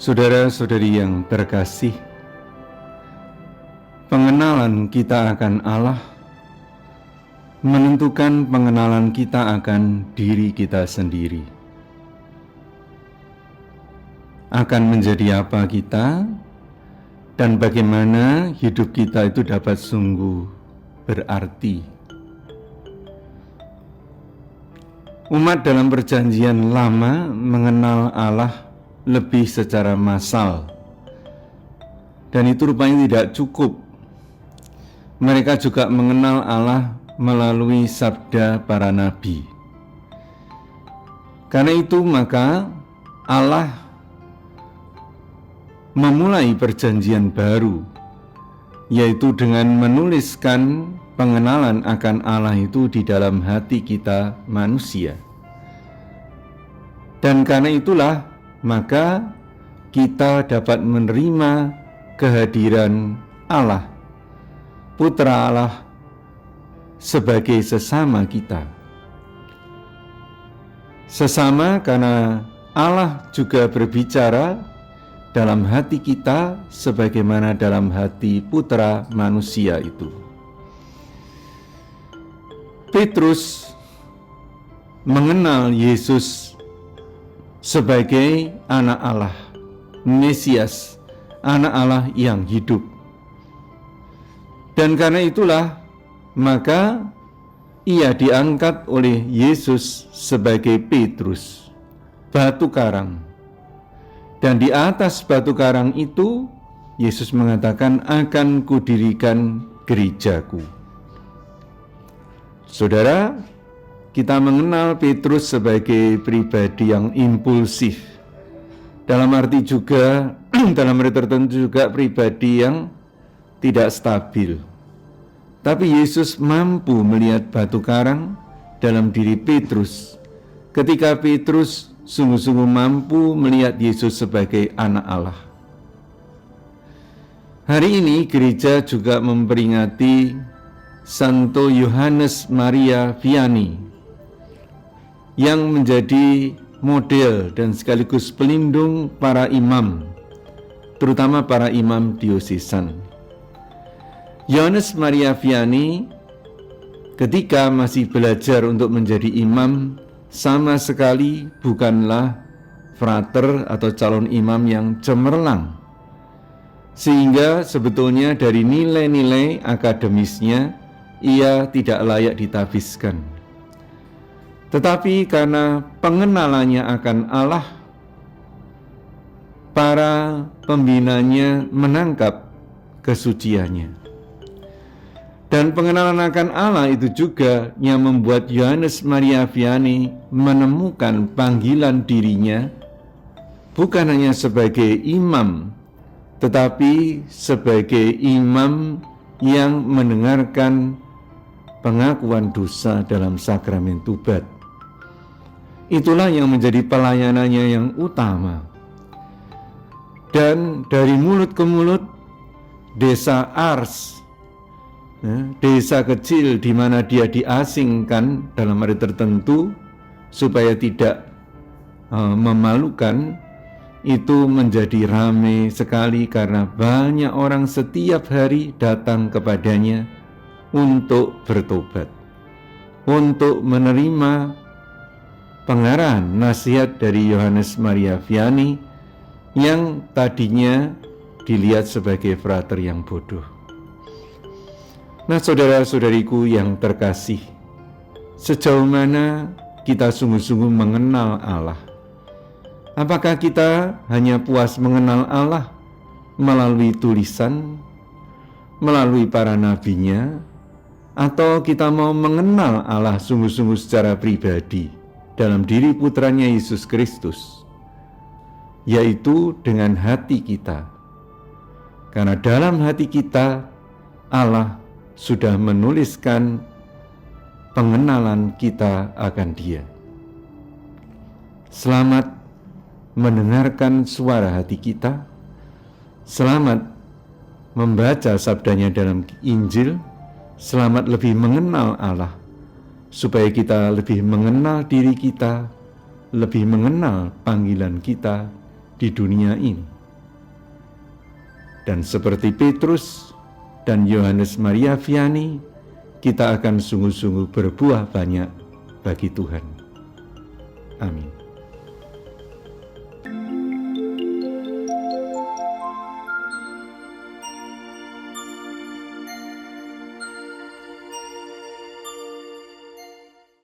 Saudara-saudari yang terkasih, pengenalan kita akan Allah menentukan pengenalan kita akan diri kita sendiri. Akan menjadi apa kita dan bagaimana hidup kita itu dapat sungguh berarti. Umat dalam perjanjian lama mengenal Allah lebih secara massal, dan itu rupanya tidak cukup. Mereka juga mengenal Allah melalui sabda para nabi. Karena itu maka Allah memulai perjanjian baru, yaitu dengan menuliskan pengenalan akan Allah itu di dalam hati kita manusia. Dan karena itulah maka kita dapat menerima kehadiran Allah, Putra Allah, sebagai sesama kita. Sesama karena Allah juga berbicara dalam hati kita sebagaimana dalam hati Putra manusia itu. Petrus mengenal Yesus sebagai anak Allah, Mesias, anak Allah yang hidup. Dan karena itulah maka ia diangkat oleh Yesus sebagai Petrus, batu karang. Dan di atas batu karang itu Yesus mengatakan, akan kudirikan gerejaku. Saudara, kita mengenal Petrus sebagai pribadi yang impulsif. Dalam arti juga, dalam arti tertentu juga pribadi yang tidak stabil. Tapi Yesus mampu melihat batu karang dalam diri Petrus ketika Petrus sungguh-sungguh mampu melihat Yesus sebagai anak Allah. Hari ini gereja juga memperingati Santo Yohanes Maria Vianney yang menjadi model dan sekaligus pelindung para imam, terutama para imam diosesan. Yohanes Maria Vianney ketika masih belajar untuk menjadi imam sama sekali bukanlah frater atau calon imam yang cemerlang, sehingga sebetulnya dari nilai-nilai akademisnya ia tidak layak ditafiskan. Tetapi karena pengenalannya akan Allah, para pembinanya menangkap kesuciannya. Dan pengenalan akan Allah itu juga yang membuat Yohanes Maria Vianney menemukan panggilan dirinya bukan hanya sebagai imam, tetapi sebagai imam yang mendengarkan pengakuan dosa dalam sakramen Tubat. Itulah yang menjadi pelayanannya yang utama. Dan dari mulut ke mulut, desa Ars, desa kecil di mana dia diasingkan dalam arti tertentu supaya tidak memalukan, itu menjadi ramai sekali karena banyak orang setiap hari datang kepadanya untuk bertobat, untuk menerima pengarahan nasihat dari Yohanes Maria Vianney yang tadinya dilihat sebagai frater yang bodoh. Nah, saudara-saudariku yang terkasih, sejauh mana kita sungguh-sungguh mengenal Allah? Apakah kita hanya puas mengenal Allah melalui tulisan, melalui para nabinya, atau kita mau mengenal Allah sungguh-sungguh secara pribadi dalam diri putranya Yesus Kristus, yaitu dengan hati kita? Karena dalam hati kita Allah sudah menuliskan pengenalan kita akan Dia. Selamat mendengarkan suara hati kita, selamat membaca sabdanya dalam Injil, selamat lebih mengenal Allah, supaya kita lebih mengenal diri kita, lebih mengenal panggilan kita di dunia ini. Dan seperti Petrus dan Yohanes Maria Vianney, kita akan sungguh-sungguh berbuah banyak bagi Tuhan. Amin.